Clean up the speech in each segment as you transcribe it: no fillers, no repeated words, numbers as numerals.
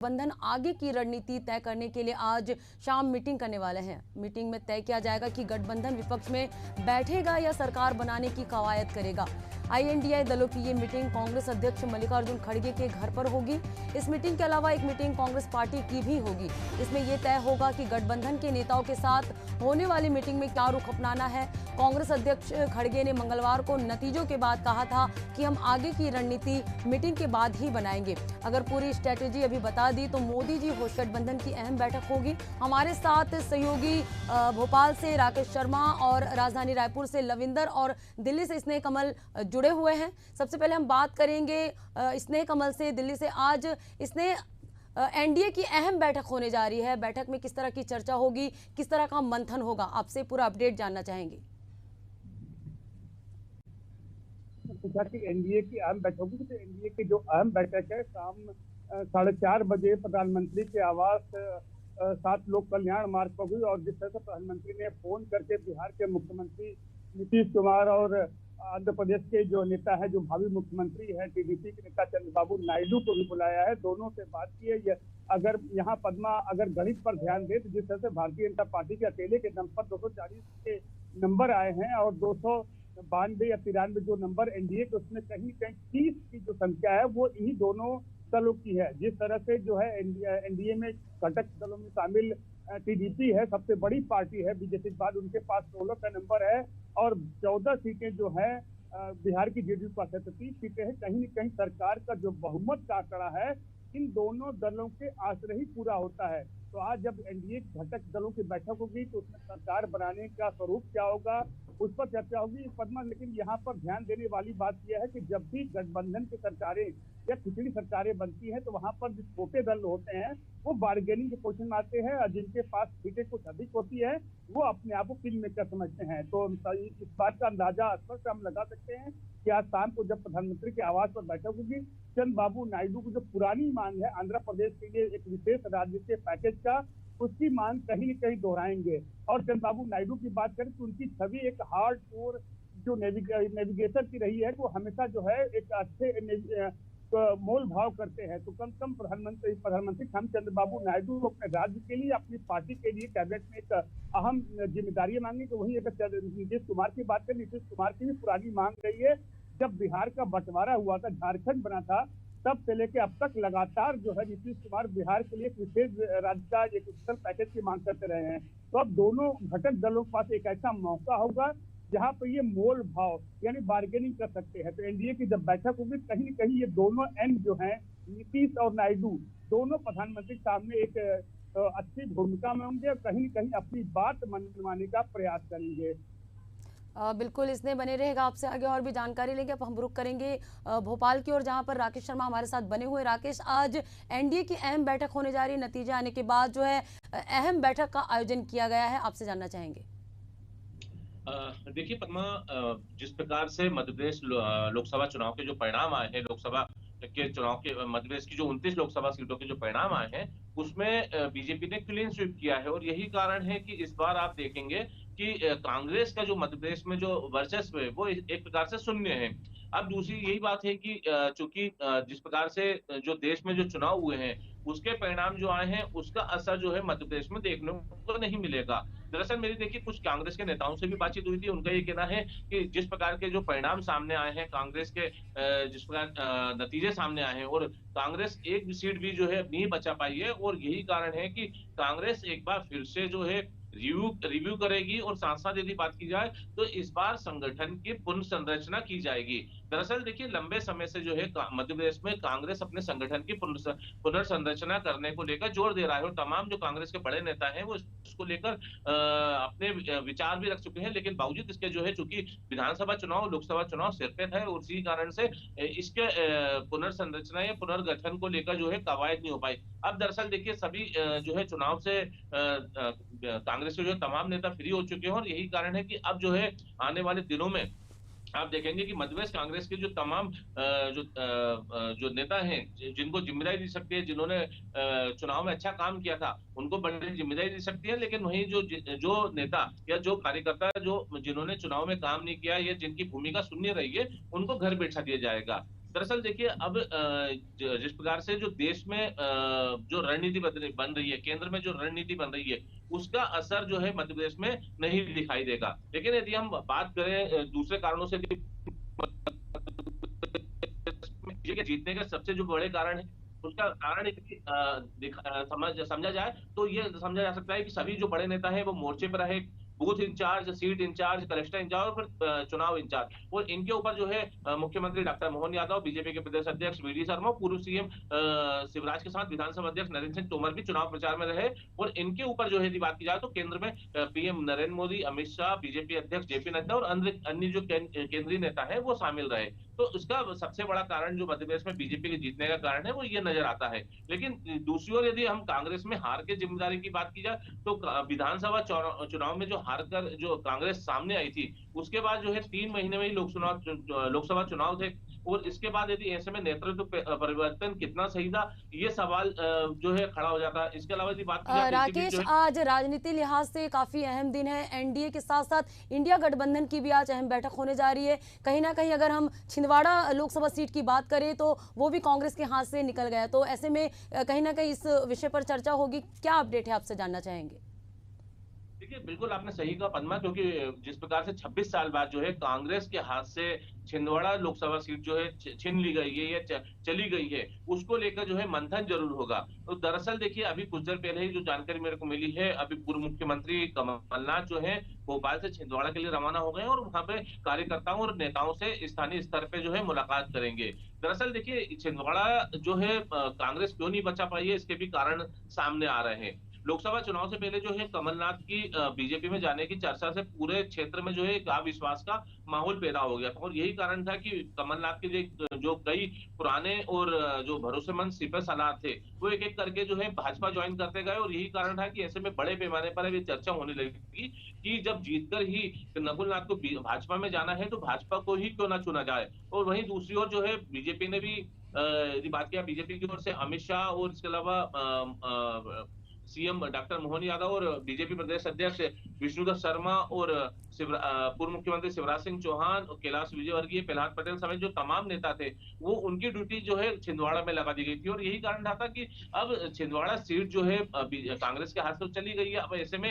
गठबंधन आगे की रणनीति तय करने के लिए आज शाम मीटिंग करने वाले हैं। मीटिंग में तय किया जाएगा कि गठबंधन विपक्ष में बैठेगा या सरकार बनाने की कवायद करेगा। आईएनडीए दलों की ये मीटिंग कांग्रेस अध्यक्ष मल्लिकार्जुन खड़गे के घर पर होगी। इस मीटिंग के अलावा एक मीटिंग कांग्रेस पार्टी की भी होगी। इसमें यह तय होगा कि गठबंधन के नेताओं के साथ होने वाली मीटिंग में क्या रुख अपनाना है। कांग्रेस अध्यक्ष खड़गे ने मंगलवार को नतीजों के बाद कहा था कि हम आगे की रणनीति मीटिंग के बाद ही बनाएंगे। अगर पूरी स्ट्रेटेजी अभी बता दी तो मोदी जी होश गठबंधन की अहम बैठक होगी। हमारे साथ सहयोगी भोपाल से राकेश शर्मा और राजधानी रायपुर से लविंदर और दिल्ली से स्नेह कमल जुड़े हुए हैं। सबसे पहले हम बात करेंगे स्नेह कमल से दिल्ली से। आज स्नेह एनडीए की अहम बैठक होने जा रही है। बैठक में किस तरह की चर्चा होगी, किस तरह का मंथन होगा, आपसे पूरा अपडेट जानना चाहेंगे। एनडीए की अहम बैठक होगी। तो एनडीए की जो अहम बैठक है शाम 4:30 बजे प्रधानमंत्री के आवास 7 लोक कल्याण मार्ग पर हुई। और जिस तरह से प्रधानमंत्री ने फोन करके बिहार के मुख्यमंत्री नीतीश कुमार और आंध्र प्रदेश के जो नेता है, जो भावी मुख्यमंत्री है टीडीपी के नेता चंद्रबाबू नायडू को भी बुलाया है, दोनों से बात की है। अगर यहाँ पद्मा अगर गणित पर ध्यान दे तो जिस तरह से भारतीय जनता पार्टी के अकेले के दम पर 240 के नंबर आए हैं और 292 या 93 जो नंबर एनडीए के, उसमें कहीं कहीं 30 की जो संख्या है वो इन्हीं दोनों दलों की है। जिस तरह से जो है एनडीए में घटक दलों में शामिल टीडीपी है, सबसे बड़ी पार्टी है बीजेपी के बाद, उनके पास 16 का नंबर है और 14 सीटें जो है बिहार की जेडीयू पास है, तो 30 सीटें हैं। कहीं न कहीं सरकार का जो बहुमत का आंकड़ा है इन दोनों दलों के आश्रय ही पूरा होता है। तो आज जब एनडीए घटक दलों की बैठक होगी तो उसमें सरकार बनाने का स्वरूप क्या होगा उस पर चर्चा होगी पद्मा। लेकिन यहाँ पर ध्यान देने वाली बात यह है कि जब भी गठबंधन की सरकारें या खिचड़ी सरकारें बनती हैं तो वहां पर जो छोटे दल होते हैं वो बार्गेनिंग के पोजीशन में आते हैं और जिनके पास सीटें कुछ अधिक होती है वो अपने आप को किंग मेकर समझते हैं। तो इस बात का अंदाजा स्पष्ट हम लगा सकते हैं कि आज शाम को जब प्रधानमंत्री के आवास पर बैठक होगी, चंद्रबाबू नायडू की जो पुरानी मांग है आंध्र प्रदेश के लिए एक विशेष राजनीतिक पैकेज का, उसकी मांग कहीं न कहीं दोहराएंगे। और चंद्रबाबू नायडू की बात करें तो उनकी छवि एक हार्ड कोर जो नेविगेटर की रही है, वो हमेशा जो है एक अच्छे मोल भाव करते हैं। तो कम से कम प्रधानमंत्री हम चंद्रबाबू नायडू अपने राज्य के लिए, अपनी पार्टी के लिए कैबिनेट में एक अहम जिम्मेदारी मांगी। तो वही अगर नीतीश कुमार की बात करें, नीतीश कुमार की भी पुरानी मांग रही है। जब बिहार का बंटवारा हुआ था, झारखंड बना था, तब से लेके अब तक लगातार जो है नीतीश कुमार बिहार के लिए एक विशेष राज्य का एक स्पेशल पैकेज की मांग करते रहे हैं। तो अब दोनों घटक दलों के पास एक ऐसा मौका होगा जहां पर ये मोल भाव यानी बार्गेनिंग कर सकते हैं। तो एनडीए की जब बैठक होगी कहीं न कहीं ये दोनों एंड जो है नीतीश और नायडू दोनों प्रधानमंत्री के सामने एक अच्छी भूमिका में होंगे और कहीं न कहीं अपनी बात मनवाने का प्रयास करेंगे। बिल्कुल, इसने बने रहेगा। आपसे आगे और भी जानकारी लेंगे। अब हम रुक करेंगे भोपाल की ओर, जहां पर राकेश शर्मा हमारे साथ बने हुए। राकेश, आज एनडीए की अहम बैठक होने जा रही है। नतीजे आने के बाद जो है अहम बैठक का आयोजन किया गया है, आपसे जानना चाहेंगे। देखिए पद्मा, जिस प्रकार से मध्य प्रदेश लोकसभा चुनाव के जो परिणाम आए हैं, लोकसभा के चुनाव के मध्य प्रदेश की जो 29 लोकसभा सीटों के जो परिणाम आए हैं उसमें बीजेपी ने क्लीन स्वीप किया है। और यही कारण है कि इस बार आप देखेंगे कि कांग्रेस का जो मध्य प्रदेश में जो वर्चस्व है वो एक प्रकार से शून्य है। अब दूसरी यही बात है कि चूंकि जिस प्रकार से जो देश में जो चुनाव हुए हैं उसके परिणाम जो आए हैं उसका असर जो है मध्य प्रदेश में देखने को नहीं मिलेगा। दरअसल मेरी देखिए कुछ कांग्रेस के नेताओं से भी बातचीत हुई थी। उनका ये कहना है कि जिस प्रकार के जो परिणाम सामने आए हैं, कांग्रेस के जिस प्रकार नतीजे सामने आए हैं और कांग्रेस एक भी सीट भी जो है नहीं बचा पाई है और यही कारण है कि कांग्रेस एक बार फिर से जो है रिव्यू करेगी। और साथ साथ यदि बात की जाए तो इस बार संगठन की पुनर्संरचना की जाएगी। दरअसल देखिए लंबे समय से जो है मध्य प्रदेश में कांग्रेस अपने संगठन की पुनर्संरचना करने को लेकर जोर दे रहा है और तमाम जो कांग्रेस के बड़े नेता हैं वो इसको लेकर अपने विचार भी रख चुके हैं। लेकिन बावजूद इसके जो है चूंकि विधानसभा चुनाव लोकसभा चुनाव सिर पे है और उसी कारण से इसके पुनर्संरचना या पुनर्गठन को लेकर जो है कवायद नहीं हो पाई। अब दरअसल देखिए सभी जो है चुनाव से कांग्रेस के जो तमाम नेता फ्री हो चुके हैं और यही कारण है कि अब जो है आने वाले दिनों में आप देखेंगे कि मध्य प्रदेश कांग्रेस के जो तमाम जो नेता हैं जिनको जिम्मेदारी दी सकती है, जिन्होंने चुनाव में अच्छा काम किया था उनको बड़ी जिम्मेदारी दी सकती है। लेकिन वहीं जो नेता या जो कार्यकर्ता जो जिन्होंने चुनाव में काम नहीं किया या जिनकी भूमिका शून्य रही है उनको घर बैठा दिया जाएगा। दरअसल देखिए, अब जिस प्रकार से जो देश में जो रणनीति बन रही है, केंद्र में जो रणनीति बन रही है, उसका असर जो है मध्य प्रदेश में नहीं दिखाई देगा। लेकिन यदि हम बात करें दूसरे कारणों से, जीतने के सबसे जो बड़े कारण है, उसका कारण समझा जाए तो ये समझा जा सकता है कि सभी जो बड़े नेता हैं वो मोर्चे पर रहे, booth in charge, seat in charge, collector in charge और फिर चुनाव इंचार्ज, और इनके ऊपर जो है मुख्यमंत्री डॉक्टर मोहन यादव, बीजेपी के प्रदेश अध्यक्ष वीडी शर्मा, पूर्व सीएम शिवराज के साथ विधानसभा अध्यक्ष नरेंद्र सिंह तोमर भी चुनाव प्रचार में रहे। और इनके ऊपर जो है बात की जाए तो केंद्र में पीएम नरेंद्र मोदी, अमित शाह, बीजेपी अध्यक्ष जेपी नड्डा और अन्य जो केंद्रीय नेता है वो शामिल रहे। तो इसका सबसे बड़ा कारण जो मध्य प्रदेश में बीजेपी के जीतने का कारण है वो ये नजर आता है। लेकिन दूसरी ओर यदि हम कांग्रेस में हार के जिम्मेदारी की बात की जाए तो विधानसभा चुनाव में जो हार कर जो कांग्रेस सामने आई थी, उसके बाद जो है 3 महीने में ही लोकसभा चुनाव थे, और इसके बाद यदि ऐसे में नेतृत्व परिवर्तन कितना सही था, ये सवाल जो है खड़ा हो जाता है। इसके अलावा यदि बात की जाए राकेश, आज राजनीति लिहाज से काफी अहम दिन है। एनडीए के साथ साथ इंडिया गठबंधन की भी आज अहम बैठक होने जा रही है। कहीं ना कहीं अगर हम छिंदवाड़ा लोकसभा सीट की बात करें तो वो भी कांग्रेस के हाथ से निकल गया, तो ऐसे में कहीं ना कहीं इस विषय पर चर्चा होगी। क्या अपडेट है, आपसे जानना चाहेंगे। देखिए, बिल्कुल आपने सही कहा पद्मा, क्योंकि जिस प्रकार से 26 साल बाद जो है कांग्रेस के हाथ से छिंदवाड़ा लोकसभा सीट जो है छीन ली गई है या चली गई है, उसको लेकर जो है मंथन जरूर होगा। तो दरअसल देखिए, अभी कुछ देर पहले ही जो जानकारी मेरे को मिली है, अभी पूर्व मुख्यमंत्री कमलनाथ जो है भोपाल से छिंदवाड़ा के लिए रवाना हो गए और वहां पे कार्यकर्ताओं और नेताओं से स्थानीय स्तर पे जो है मुलाकात करेंगे। दरअसल देखिए, छिंदवाड़ा जो है कांग्रेस क्यों नहीं बचा पाई है, इसके भी कारण सामने आ रहे हैं। लोकसभा चुनाव से पहले जो है कमलनाथ की बीजेपी में जाने की चर्चा से पूरे क्षेत्र में जो है एक अविश्वास का माहौल पैदा हो गया था, और यही कारण था कि कमलनाथ के जो कई पुराने और जो भरोसेमंद सिपह सलार थे वो एक एक करके जो है भाजपा ज्वाइन करते गए, और यही कारण था कि ऐसे में बड़े पैमाने पर अभी चर्चा होने लगी कि जब जीतकर ही नकुलनाथ को भाजपा में जाना है तो भाजपा को ही क्यों ना चुना जाए। और वहीं दूसरी ओर जो है बीजेपी ने भी बात किया, बीजेपी की ओर से अमित शाह और इसके अलावा सीएम डॉक्टर मोहन यादव और बीजेपी प्रदेश अध्यक्ष विष्णुदत्त शर्मा और पूर्व मुख्यमंत्री शिवराज सिंह चौहान और कैलाश विजयवर्गीय, प्रहलाद पटेल समेत जो तमाम नेता थे वो उनकी ड्यूटी जो है छिंदवाड़ा में लगा दी गई थी, और यही कारण था कि अब छिंदवाड़ा सीट जो है कांग्रेस के हाथ से चली गई है। अब ऐसे में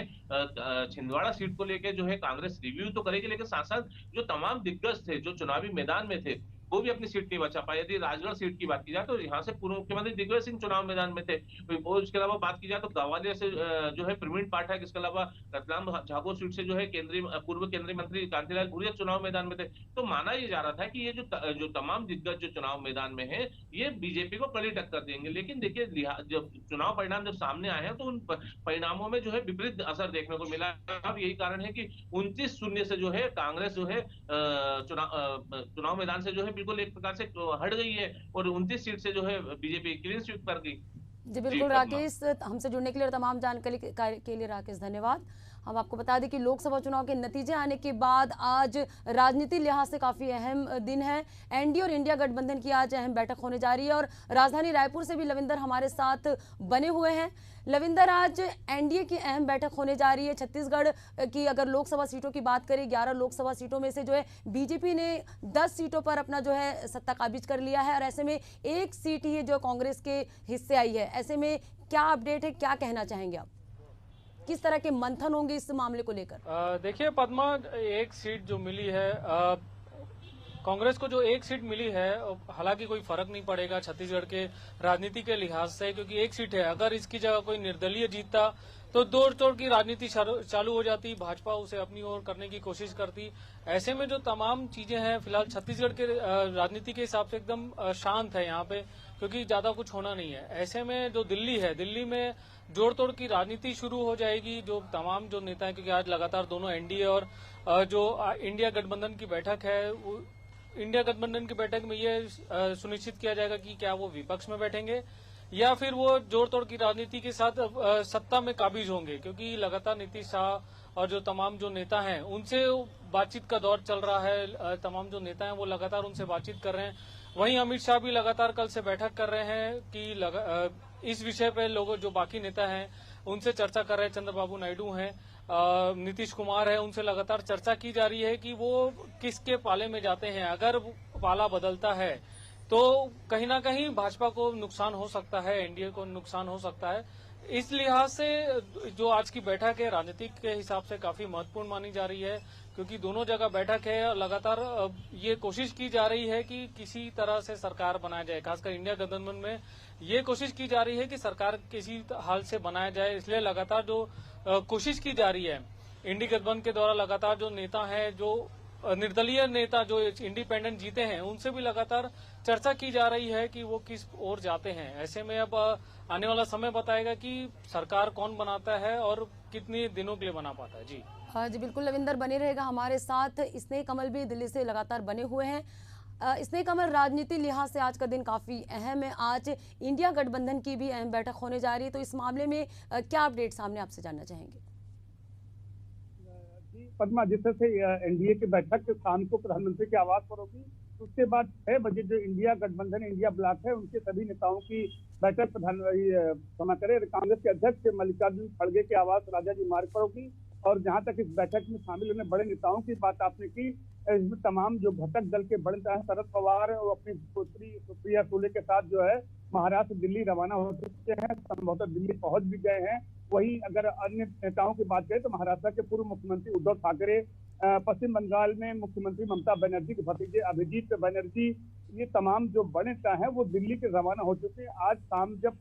छिंदवाड़ा सीट को लेकर जो है कांग्रेस रिव्यू तो करेगी, लेकिन साथ साथ जो तमाम दिग्गज थे जो चुनावी मैदान में थे वो भी अपनी सीट नहीं बचा पाए। यदि राजगढ़ सीट की बात की जाए तो यहाँ से पूर्व मुख्यमंत्री दिग्विजय सिंह चुनाव मैदान में थे, और इसके अलावा बात की जाए तो ग्वालियर से जो है प्रवीण पाठक, इसके अलावा रतलाम झाबुआ सीट से जो है पूर्व केंद्रीय मंत्री कांतिलाल भूरिया चुनाव मैदान में थे। तो माना ये जा रहा था कि ये जो तमाम दिग्गज जो चुनाव मैदान में है ये बीजेपी को कड़ी टक्कर देंगे। लेकिन देखिए, जब चुनाव परिणाम जब सामने आए हैं तो उन परिणामों में जो है विपरीत असर देखने को मिला। अब यही कारण है कि 29-0 से जो है कांग्रेस जो है चुनाव मैदान से जो है बिल्कुल एक प्रकार से हट गई है, और 29 सीट से जो है बीजेपी क्लीन स्वीप कर गई। जी बिल्कुल राकेश, हमसे जुड़ने के लिए और तमाम जानकारी के लिए राकेश धन्यवाद। हम आपको बता दें कि लोकसभा चुनाव के नतीजे आने के बाद आज राजनीति लिहाज से काफ़ी अहम दिन है। एनडीए और इंडिया गठबंधन की आज अहम बैठक होने जा रही है, और राजधानी रायपुर से भी लविंदर हमारे साथ बने हुए हैं। लविंदर, आज एनडीए की अहम बैठक होने जा रही है। छत्तीसगढ़ की अगर लोकसभा सीटों की बात करें, 11 लोकसभा सीटों में से जो है बीजेपी ने 10 सीटों पर अपना जो है सत्ता काबिज कर लिया है, और ऐसे में एक सीट ही जो कांग्रेस के हिस्से आई है। ऐसे में क्या अपडेट है, क्या कहना चाहेंगे आप, किस तरह के मंथन होंगे इस मामले को लेकर? देखिए पद्मा, एक सीट जो मिली है कांग्रेस को, जो एक सीट मिली है, हालांकि कोई फर्क नहीं पड़ेगा छत्तीसगढ़ के राजनीति के लिहाज से, क्योंकि एक सीट है। अगर इसकी जगह कोई निर्दलीय जीतता तो दौड़ तोड़ की राजनीति चालू हो जाती, भाजपा उसे अपनी ओर करने की कोशिश करती। ऐसे में जो तमाम चीजें हैं फिलहाल छत्तीसगढ़ के राजनीति के हिसाब से एकदम शांत है यहाँ पे, क्योंकि ज्यादा कुछ होना नहीं है। ऐसे में जो दिल्ली है, दिल्ली में जोड़ तोड़ की राजनीति शुरू हो जाएगी। जो तमाम जो नेता हैं, क्योंकि आज लगातार दोनों एनडीए और जो इंडिया गठबंधन की बैठक है, इंडिया गठबंधन की बैठक में ये सुनिश्चित किया जाएगा कि क्या वो विपक्ष में बैठेंगे या फिर वो जोड़ तोड़ की राजनीति के साथ सत्ता में काबिज होंगे, क्योंकि लगातार नीतीश शाह और जो तमाम जो नेता हैं उनसे बातचीत का दौर चल रहा है। तमाम जो नेता हैं वो लगातार उनसे बातचीत कर रहे हैं। वहीं अमित शाह भी लगातार कल से बैठक कर रहे हैं कि इस विषय पे लोग जो बाकी नेता हैं उनसे चर्चा कर रहे हैं। चंद्रबाबू नायडू हैं, नीतीश कुमार है, उनसे लगातार चर्चा की जा रही है कि वो किसके पाले में जाते हैं। अगर पाला बदलता है तो कहीं ना कहीं भाजपा को नुकसान हो सकता है, एनडीए को नुकसान हो सकता है। इस लिहाज से जो आज की बैठक है राजनीतिक के हिसाब से काफी महत्वपूर्ण मानी जा रही है, क्योंकि दोनों जगह बैठक है। लगातार ये कोशिश की जा रही है कि किसी तरह से सरकार बनाया जाए, खासकर इंडिया गठबंधन में ये कोशिश की जा रही है कि सरकार किसी हाल से बनाया जाए। इसलिए लगातार जो कोशिश की जा रही है इंडी गठबंधन के द्वारा, लगातार जो नेता है, जो निर्दलीय नेता जो इंडिपेंडेंट जीते हैं, उनसे भी लगातार चर्चा की जा रही है कि वो किस ओर जाते हैं। ऐसे में अब आने वाला समय बताएगा कि सरकार कौन बनाता है और कितने दिनों के लिए बना पाता है। जी जी बिल्कुल, रविंदर बने रहेगा हमारे साथ। स्नेह कमल भी दिल्ली से लगातार बने हुए हैं। स्नेह कमल, राजनीति लिहाज से आज का दिन काफी अहम है। आज इंडिया गठबंधन की भी अहम बैठक होने जा रही है, तो इस मामले में क्या अपडेट सामने आपसे जानना चाहेंगे? पद्मा, जिस तरह से एनडीए की बैठक शाम को प्रधानमंत्री के आवास पर होगी, उसके बाद 6 बजे जो इंडिया गठबंधन इंडिया ब्लॉक है उनके सभी नेताओं की बैठक कांग्रेस के अध्यक्ष मल्लिकार्जुन खड़गे के आवास राजा जी मार्ग पर होगी। और जहां तक इस बैठक में शामिल होने बड़े नेताओं की बात आपने की, इसमें तमाम जो घटक दल के बड़े नेता हैं, शरद पवार और अपनी पुत्री सुप्रिया सुले के साथ जो है महाराष्ट्र दिल्ली रवाना हो चुके हैं, संभवतः दिल्ली पहुंच भी गए हैं। वहीं अगर अन्य नेताओं की बात करें तो महाराष्ट्र के पूर्व मुख्यमंत्री उद्धव ठाकरे, पश्चिम बंगाल में मुख्यमंत्री ममता बनर्जी के भतीजे अभिजीत बनर्जी, ये तमाम जो बड़े नेता हैं वो दिल्ली के रवाना हो चुके हैं। आज शाम जब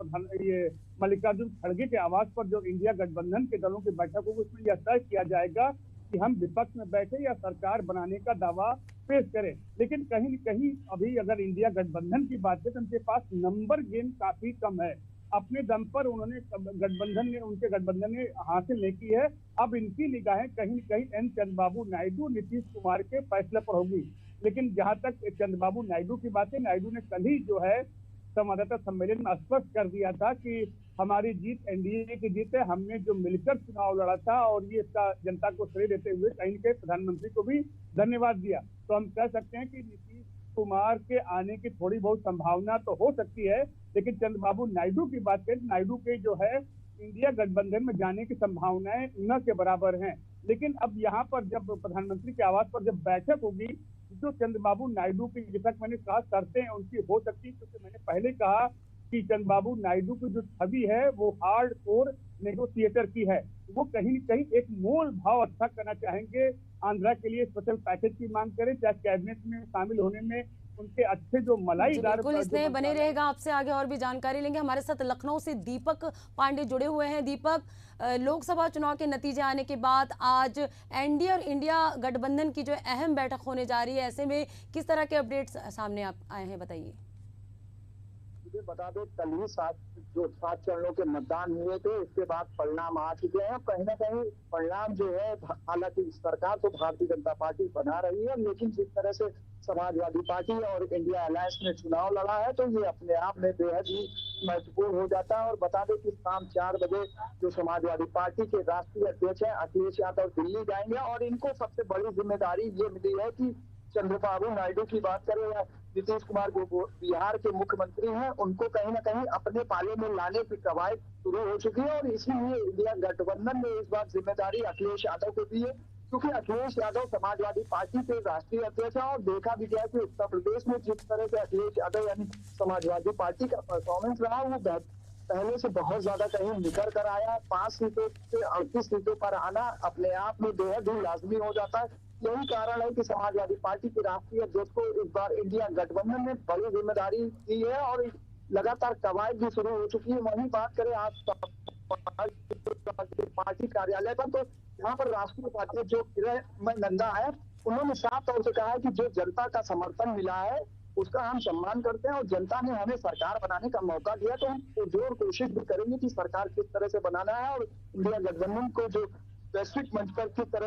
मल्लिकार्जुन खड़गे के आवास पर जो इंडिया गठबंधन के दलों की बैठक होगी, उसमें यह तय किया जाएगा कि हम विपक्ष में बैठे या सरकार बनाने का दावा पेश करें। लेकिन कहीं न कहीं अभी अगर इंडिया गठबंधन की बात करें तो उनके पास नंबर गेम काफी कम है। अपने दम पर उनके गठबंधन ने हासिल नहीं की है। अब इनकी निगाहें कहीं न कहीं एन चंद्रबाबू नायडू, नीतीश कुमार के फैसले पर होगी। लेकिन जहां तक चंद्रबाबू नायडू की बात है, नायडू ने कल ही जो है संवाददाता सम्मेलन में स्पष्ट कर दिया था कि हमारी जीत एनडीए की जीत है, हमने जो मिलकर चुनाव लड़ा था और ये इसका जनता को श्रेय देते हुए कहीं न कहीं प्रधानमंत्री को भी धन्यवाद दिया। तो हम कह सकते हैं कि नीतीश कुमार के आने की थोड़ी बहुत संभावना तो हो सकती है, लेकिन चंद्रबाबू नायडू की बात करें, नायडू के जो है इंडिया गठबंधन में जाने की संभावनाएं न के बराबर हैं। लेकिन अब यहाँ पर जब प्रधानमंत्री के आवास पर जब बैठक होगी, जो चंद्रबाबू नायडू की, जैसा मैंने कहा, शर्तें उनकी हो सकती, क्योंकि मैंने पहले कहा कि चंद्रबाबू नायडू की जो छवि है वो हार्ड कोर नेगोशिएटर की है। वो कहीं न कहीं एक मोल भाव अच्छा करना चाहेंगे, आंध्रा के लिए स्पेशल पैकेज की मांग करें, चाहे कैबिनेट में शामिल होने में उनके अच्छे जो मलाईदार। बिल्कुल, इसने बने रहेगा, आपसे आगे और भी जानकारी लेंगे। हमारे साथ लखनऊ से दीपक पांडे जुड़े हुए हैं। दीपक, लोकसभा चुनाव के नतीजे आने के बाद आज एनडीए और इंडिया गठबंधन की जो अहम बैठक होने जा रही है, ऐसे में किस तरह के अपडेट्स सामने आए हैं, बताइए। मुझे बता दो, कल ही 7 चरणों के मतदान हुए थे, इसके बाद परिणाम आ चुके हैं। कहीं ना कहीं परिणाम जो है, हालांकि सरकार तो भारतीय जनता पार्टी बना रही है, लेकिन जिस तरह से समाजवादी पार्टी और इंडिया अलायंस ने चुनाव लड़ा है, तो ये अपने आप में बेहद ही महत्वपूर्ण हो जाता है। और बता दें कि शाम 4 बजे जो समाजवादी पार्टी के राष्ट्रीय अध्यक्ष हैं अखिलेश यादव दिल्ली जाएंगे, और इनको सबसे बड़ी जिम्मेदारी ये मिली है कि चंद्रबाबू नायडू की बात करें या नीतीश कुमार जो बिहार के मुख्यमंत्री हैं, उनको कहीं ना कहीं अपने पाले में लाने की कवायद शुरू हो चुकी है। और इसीलिए इंडिया गठबंधन ने इस बार जिम्मेदारी अखिलेश यादव को दी है, क्योंकि अखिलेश यादव समाजवादी पार्टी के राष्ट्रीय अध्यक्ष हैं। और देखा भी गया कि उत्तर प्रदेश में जिस तरह से अखिलेश यादव यानी समाजवादी पार्टी का परफॉर्मेंस रहा, वो पहले से बहुत ज्यादा कहीं निकल कर आया। 5 सीटों से 38 सीटों पर आना अपने आप में बेहद ही लाजमी हो जाता है। यही कारण है कि समाजवादी पार्टी के राष्ट्रीय अध्यक्ष को इस बार इंडिया गठबंधन ने बड़ी जिम्मेदारी दी है और लगातार कवायद भी शुरू हो चुकी है। वहीं बात करें आज पार्टी कार्यालय पर, तो यहाँ पर राष्ट्रीय उपाध्यक्ष जो किरण नंदा है, उन्होंने साफ तौर से कहा है कि जो जनता का समर्थन मिला है उसका हम सम्मान करते हैं, और जनता ने हमें सरकार बनाने का मौका दिया, तो हम जोर कोशिश भी करेंगे कि सरकार किस तरह से बनाना है और इंडिया गठबंधन को जो वैश्विक मंच पर किस तरह